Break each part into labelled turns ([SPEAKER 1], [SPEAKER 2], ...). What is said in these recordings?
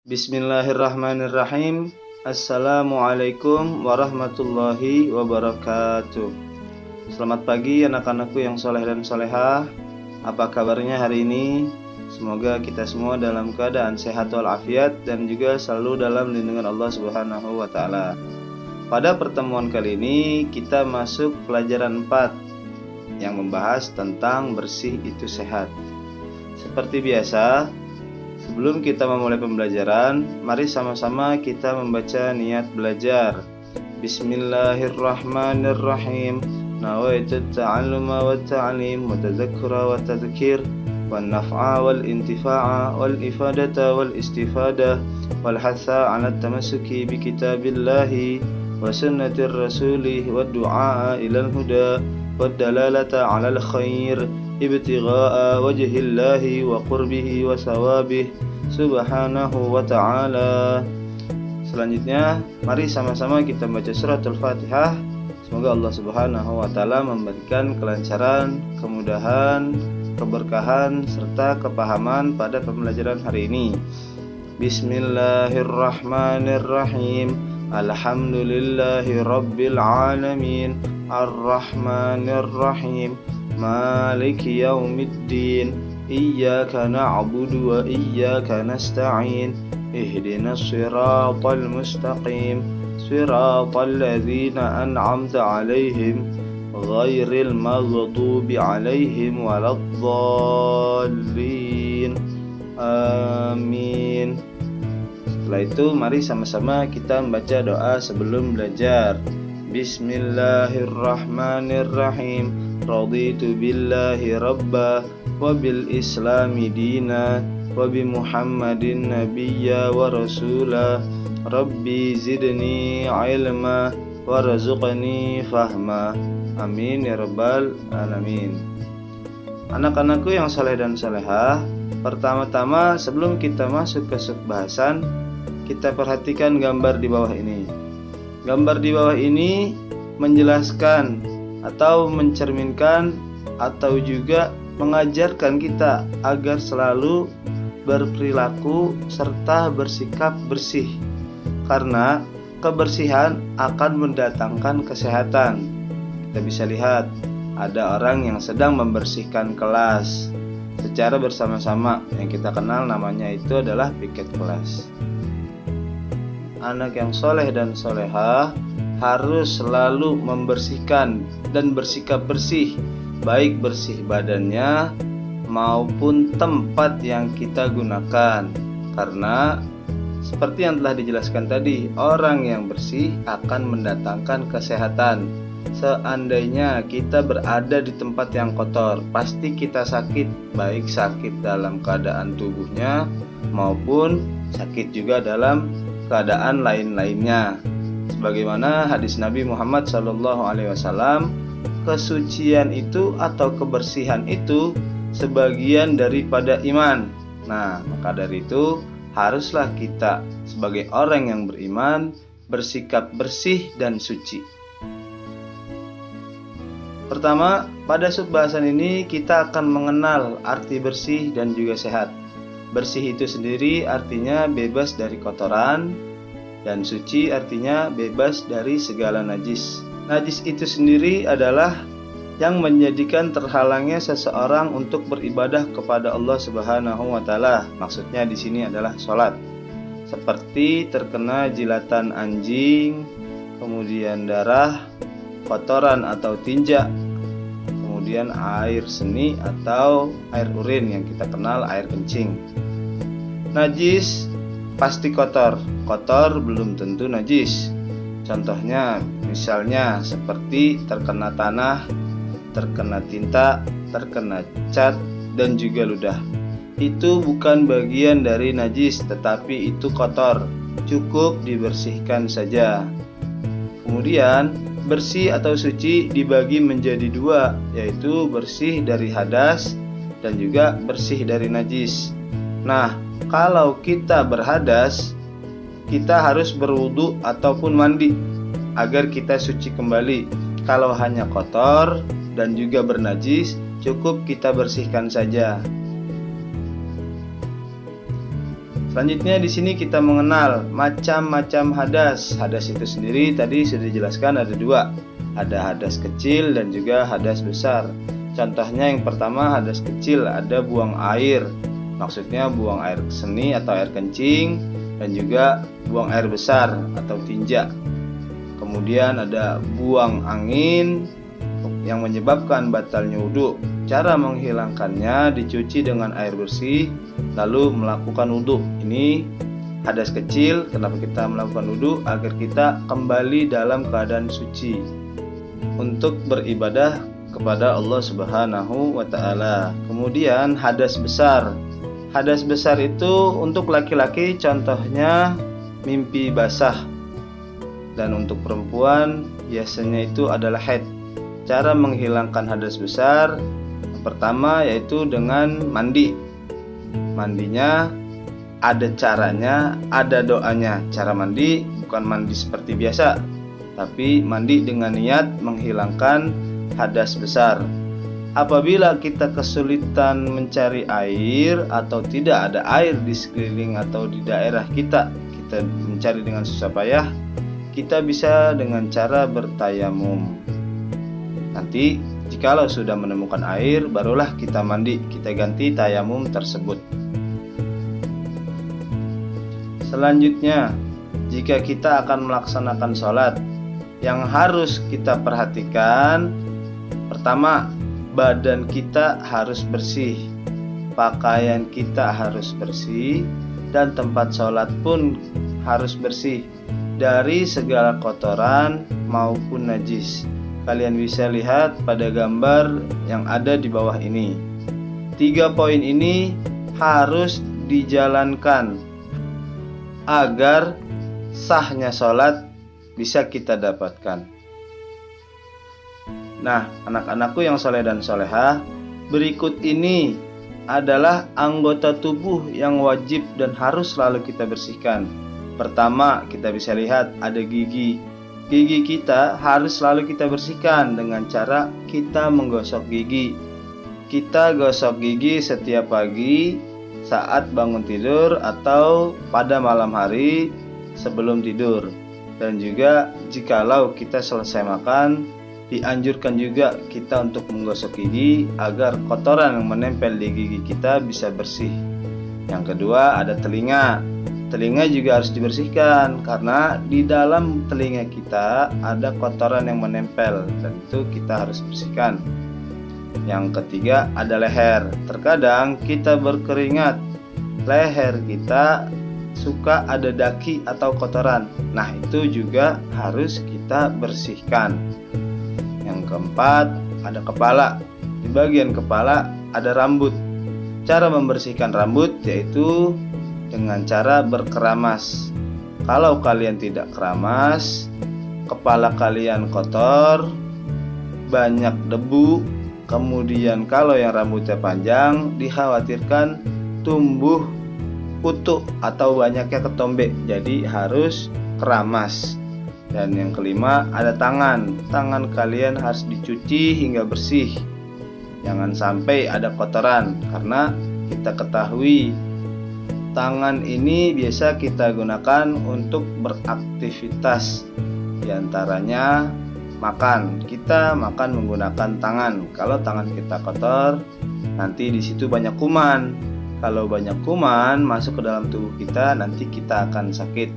[SPEAKER 1] Bismillahirrahmanirrahim. Assalamualaikum warahmatullahi wabarakatuh. Selamat pagi anak-anakku yang soleh dan solehah. Apa kabarnya hari ini? Semoga kita semua dalam keadaan sehat walafiat dan juga selalu dalam lindungan Allah Subhanahu wa taala. Pada pertemuan kali ini kita masuk pelajaran 4 yang membahas tentang bersih itu sehat. Seperti biasa, sebelum kita memulai pembelajaran, mari sama-sama kita membaca niat belajar. Bismillahirrahmanirrahim. Nawaitu ta'alluma wa ta'lim wa tadhakkura wa tadhkir wa naf'a wal intifa'a wal ifadata wal istifada wal hatha 'ala tamassuki bi kitabillahi wa sunnatir rasulih wa du'a ila al-huda wa dalalata 'ala al-khair ibtigha'a wajhillahi wa qurbihi wa sawabih subhanahu wa ta'ala. Selanjutnya, mari sama-sama kita baca suratul Fatihah. Semoga Allah Subhanahu wa ta'ala memberikan kelancaran, kemudahan, keberkahan, serta kepahaman pada pembelajaran hari ini. Bismillahirrahmanirrahim. Alhamdulillahi rabbil alamin. Ar-Rahmanirrahim. Maliki yaumiddin. Iyyaka na'budu wa iyyaka nasta'in. Ihdinas siratal mustaqim. Siratal ladzina an'amta 'alaihim ghairil maghdubi 'alaihim waladdallin. Amin. Setelah itu mari sama-sama kita membaca doa sebelum belajar. Bismillahirrahmanirrahim. Raditu billahi rabba wa bil islami dina wa bi muhammadin nabiyya wa rasula. Rabbi zidni ilma warzuqni fahma. Amin ya rabbal alamin. Anak-anakku yang saleh dan salehah, pertama-tama sebelum kita masuk ke subbahasan, kita perhatikan gambar di bawah ini. Gambar di bawah ini menjelaskan atau mencerminkan atau juga mengajarkan kita agar selalu berperilaku serta bersikap bersih, karena kebersihan akan mendatangkan kesehatan. Kita bisa lihat ada orang yang sedang membersihkan kelas secara bersama-sama, yang kita kenal namanya itu adalah piket kelas. Anak yang soleh dan solehah harus selalu membersihkan dan bersikap bersih, baik bersih badannya maupun tempat yang kita gunakan. Karena seperti yang telah dijelaskan tadi, orang yang bersih akan mendatangkan kesehatan. Seandainya kita berada di tempat yang kotor, pasti kita sakit, baik sakit dalam keadaan tubuhnya maupun sakit juga dalam keadaan lain-lainnya. Sebagaimana hadis Nabi Muhammad SAW, kesucian itu atau kebersihan itu sebagian daripada iman. Nah, maka dari itu haruslah kita sebagai orang yang beriman bersikap bersih dan suci. Pertama, pada subbahasan ini kita akan mengenal arti bersih dan juga sehat. Bersih itu sendiri artinya bebas dari kotoran, dan suci artinya bebas dari segala najis. Najis itu sendiri adalah yang menjadikan terhalangnya seseorang untuk beribadah kepada Allah Subhanahu wa taala. Maksudnya di sini adalah salat. Seperti terkena jilatan anjing, kemudian darah, kotoran atau tinja, kemudian air seni atau air urin yang kita kenal air kencing. Najis pasti kotor. Kotor belum tentu najis. Contohnya misalnya seperti terkena tanah, terkena tinta, terkena cat, dan juga ludah. Itu bukan bagian dari najis, tetapi itu kotor. Cukup dibersihkan saja. Kemudian bersih atau suci dibagi menjadi dua, yaitu bersih dari hadas dan juga bersih dari najis. Nah, kalau kita berhadas, kita harus berwudu ataupun mandi agar kita suci kembali. Kalau hanya kotor dan juga bernajis, cukup kita bersihkan saja. Selanjutnya di sini kita mengenal macam-macam hadas. Hadas itu sendiri tadi sudah dijelaskan ada dua. Ada hadas kecil dan juga hadas besar. Contohnya yang pertama hadas kecil, ada buang air. Maksudnya buang air seni atau air kencing, dan juga buang air besar atau tinja. Kemudian ada buang angin yang menyebabkan batalnya wudhu. Cara menghilangkannya dicuci dengan air bersih lalu melakukan wudhu. Ini hadas kecil. Kenapa kita melakukan wudhu? Agar kita kembali dalam keadaan suci untuk beribadah kepada Allah Subhanahu wa ta'ala. Kemudian hadas besar. Hadas besar itu untuk laki-laki contohnya mimpi basah, dan untuk perempuan biasanya itu adalah haid. Cara menghilangkan hadas besar yang pertama yaitu dengan mandi. Mandinya ada caranya, ada doanya. Cara mandi bukan mandi seperti biasa, tapi mandi dengan niat menghilangkan hadas besar. Apabila kita kesulitan mencari air atau tidak ada air di sekeliling atau di daerah kita mencari dengan susah payah, kita bisa dengan cara bertayamum. Nanti jikalau sudah menemukan air, barulah kita mandi, kita ganti tayamum tersebut. Selanjutnya, jika kita akan melaksanakan sholat, yang harus kita perhatikan pertama, badan kita harus bersih, pakaian kita harus bersih, dan tempat sholat pun harus bersih dari segala kotoran maupun najis. Kalian bisa lihat pada gambar yang ada di bawah ini. 3 poin ini harus dijalankan agar sahnya sholat bisa kita dapatkan. Nah, anak-anakku yang soleh dan solehah, berikut ini adalah anggota tubuh yang wajib dan harus selalu kita bersihkan. Pertama, kita bisa lihat ada gigi. Gigi kita harus selalu kita bersihkan dengan cara kita menggosok gigi. Kita gosok gigi setiap pagi saat bangun tidur atau pada malam hari sebelum tidur. Dan juga jikalau kita selesai makan, dianjurkan juga kita untuk menggosok gigi agar kotoran yang menempel di gigi kita bisa bersih. Yang kedua ada telinga. Telinga juga harus dibersihkan karena di dalam telinga kita ada kotoran yang menempel dan itu kita harus bersihkan. Yang ketiga ada leher. Terkadang kita berkeringat, leher kita suka ada daki atau kotoran. Nah, itu juga harus kita bersihkan. Yang keempat ada kepala. Di bagian kepala ada rambut. Cara membersihkan rambut yaitu dengan cara berkeramas. Kalau kalian tidak keramas, kepala kalian kotor, banyak debu. Kemudian kalau yang rambutnya panjang, dikhawatirkan tumbuh kutu atau banyaknya ketombe. Jadi harus keramas. Dan yang kelima ada tangan. Tangan kalian harus dicuci hingga bersih. Jangan sampai ada kotoran, karena kita ketahui tangan ini biasa kita gunakan untuk beraktivitas. Di antaranya makan. Kita makan menggunakan tangan. Kalau tangan kita kotor, nanti di situ banyak kuman. Kalau banyak kuman masuk ke dalam tubuh kita, nanti kita akan sakit.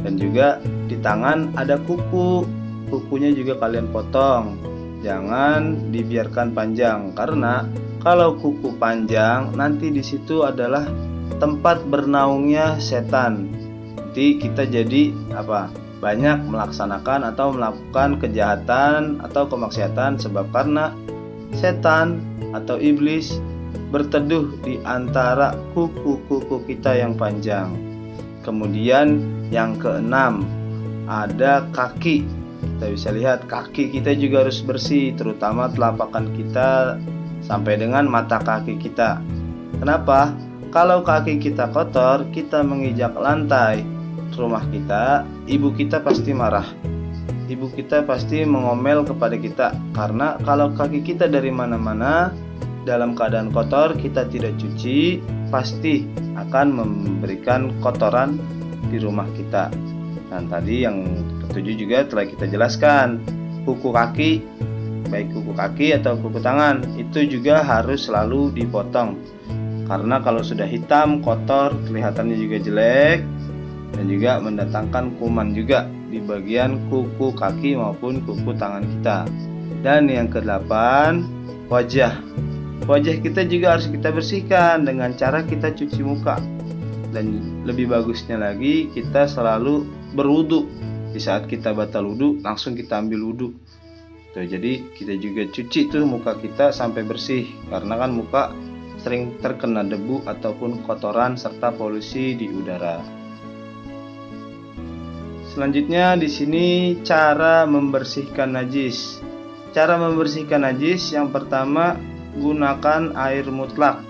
[SPEAKER 1] Dan juga di tangan ada kuku. Kukunya juga kalian potong. Jangan dibiarkan panjang, karena kalau kuku panjang nanti di situ adalah tempat bernaungnya setan. Nanti kita jadi banyak melaksanakan atau melakukan kejahatan atau kemaksiatan sebab karena setan atau iblis berteduh di antara kuku-kuku kita yang panjang. Kemudian yang keenam ada kaki. Kita bisa lihat kaki kita juga harus bersih, terutama telapakan kita sampai dengan mata kaki kita. Kenapa? Kalau kaki kita kotor, kita menginjak lantai rumah kita, ibu kita pasti marah. Ibu kita pasti mengomel kepada kita, karena kalau kaki kita dari mana-mana, dalam keadaan kotor kita tidak cuci, pasti akan memberikan kotoran di rumah kita. Dan tadi yang ketujuh juga telah kita jelaskan, kuku kaki, baik kuku kaki atau kuku tangan, itu juga harus selalu dipotong. Karena kalau sudah hitam, kotor, kelihatannya juga jelek dan juga mendatangkan kuman juga di bagian kuku kaki maupun kuku tangan kita. Dan yang kedelapan, wajah. Wajah kita juga harus kita bersihkan dengan cara kita cuci muka. Dan lebih bagusnya lagi, kita selalu berwudu. Di saat kita batal wudu, langsung kita ambil wudu. Tuh, jadi kita juga cuci tuh muka kita sampai bersih. Karena kan muka sering terkena debu ataupun kotoran serta polusi di udara. Selanjutnya di sini cara membersihkan najis. Cara membersihkan najis yang pertama, gunakan air mutlak.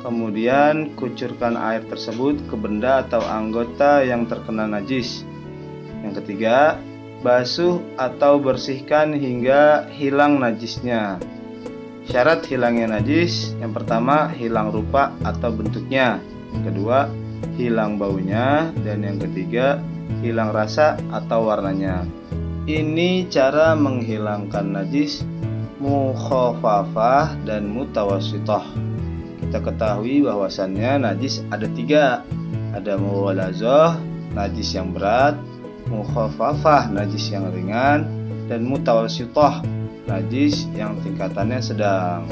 [SPEAKER 1] Kemudian kucurkan air tersebut ke benda atau anggota yang terkena najis. Yang ketiga, basuh atau bersihkan hingga hilang najisnya. Syarat hilangnya najis, yang pertama hilang rupa atau bentuknya. Yang kedua, hilang baunya. Dan yang ketiga, hilang rasa atau warnanya. Ini cara menghilangkan najis mukhafafah dan mutawassithah. Kita ketahui bahwasannya najis ada tiga. Ada mughallazah, najis yang berat, mukhafafah, najis yang ringan, dan mutawassithah, najis yang tingkatannya sedang.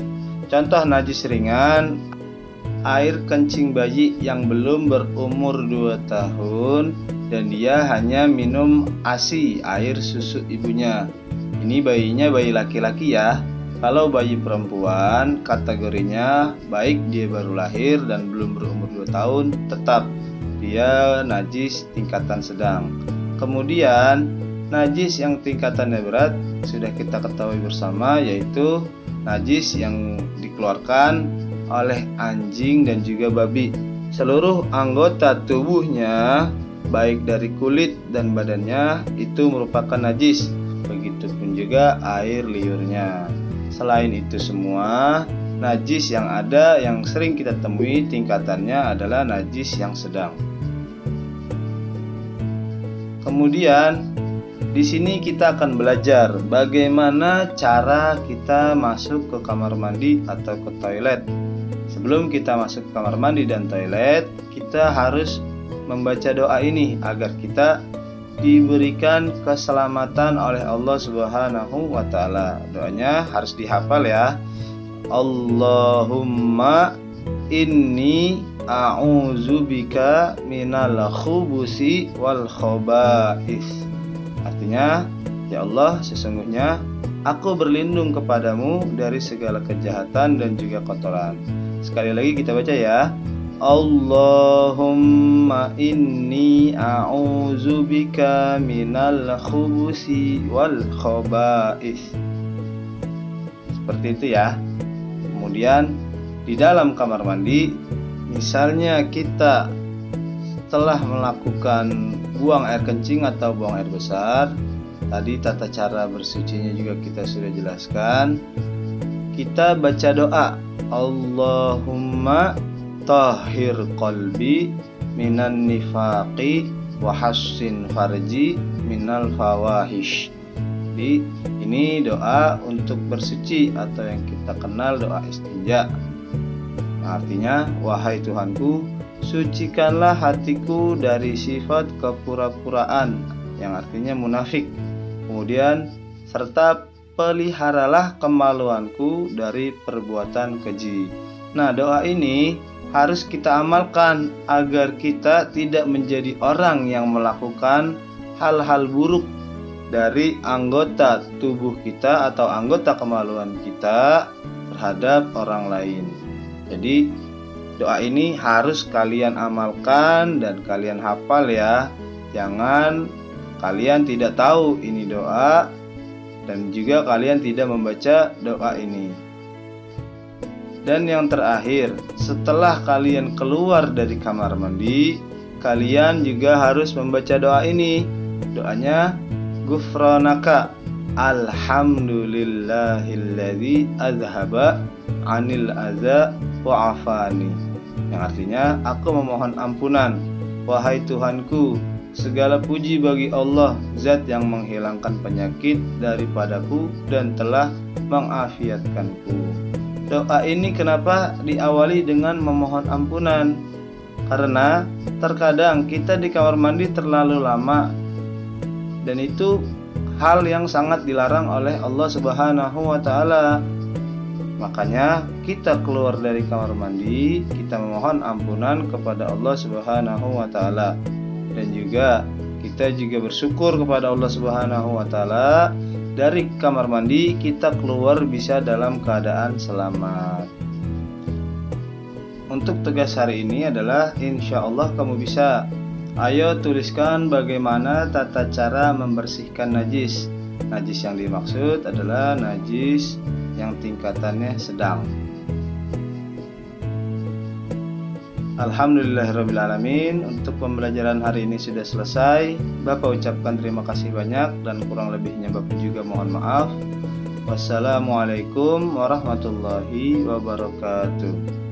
[SPEAKER 1] Contoh najis ringan, air kencing bayi yang belum berumur 2 tahun dan dia hanya minum ASI, air susu ibunya. Ini bayinya bayi laki-laki ya. Kalau bayi perempuan, kategorinya baik dia baru lahir dan belum berumur 2 tahun, tetap dia najis tingkatan sedang. Kemudian najis yang tingkatannya berat sudah kita ketahui bersama, yaitu najis yang dikeluarkan oleh anjing dan juga babi. Seluruh anggota tubuhnya, baik dari kulit dan badannya, itu merupakan najis. Begitupun juga air liurnya. Selain itu semua, najis yang ada yang sering kita temui tingkatannya adalah najis yang sedang. Kemudian di sini kita akan belajar bagaimana cara kita masuk ke kamar mandi atau ke toilet. Sebelum kita masuk ke kamar mandi dan toilet, kita harus membaca doa ini agar kita diberikan keselamatan oleh Allah Subhanahu wa taala. Doanya harus dihafal ya. Allahumma inni a'udzubika minal khubusi wal khaba'is. Artinya, ya Allah, sesungguhnya aku berlindung kepadamu dari segala kejahatan dan juga kotoran. Sekali lagi kita baca ya. Allahumma inni a'udzubika minal khubusi wal khaba'is. Seperti itu ya. Kemudian di dalam kamar mandi, misalnya kita setelah melakukan buang air kencing atau buang air besar, tadi tata cara bersucinya juga kita sudah jelaskan. Kita baca doa, Allahumma tahhir qalbi minan nifaqi wa hassin farji minal fawahish. Jadi ini doa untuk bersuci atau yang kita kenal doa istinja. Artinya, wahai Tuhanku, sucikanlah hatiku dari sifat kepura-puraan, yang artinya munafik. Kemudian serta peliharalah kemaluanku dari perbuatan keji. Nah, doa ini harus kita amalkan agar kita tidak menjadi orang yang melakukan hal-hal buruk dari anggota tubuh kita atau anggota kemaluan kita terhadap orang lain. Jadi doa ini harus kalian amalkan dan kalian hafal ya. Jangan kalian tidak tahu ini doa dan juga kalian tidak membaca doa ini. Dan yang terakhir, setelah kalian keluar dari kamar mandi, kalian juga harus membaca doa ini. Doanya, Ghufranaka alhamdulillahilladzi azhaba anil adza wa afani. Yang artinya, aku memohon ampunan, wahai Tuhanku, segala puji bagi Allah, zat yang menghilangkan penyakit daripadaku dan telah mengafiatkanku. Doa ini kenapa diawali dengan memohon ampunan? Karena terkadang kita di kamar mandi terlalu lama, dan itu hal yang sangat dilarang oleh Allah Subhanahu wa Ta'ala. Makanya kita keluar dari kamar mandi, kita memohon ampunan kepada Allah Subhanahu wa Ta'ala. Dan juga kita juga bersyukur kepada Allah Subhanahu wa Ta'ala, dari kamar mandi kita keluar bisa dalam keadaan selamat. Untuk tugas hari ini adalah insya Allah kamu bisa. Ayo tuliskan bagaimana tata cara membersihkan najis. Najis yang dimaksud adalah najis yang tingkatannya sedang. Alhamdulillahirrabbilalamin. Untuk pembelajaran hari ini sudah selesai. Bapak ucapkan terima kasih banyak, dan kurang lebihnya Bapak juga mohon maaf. Wassalamualaikum warahmatullahi wabarakatuh.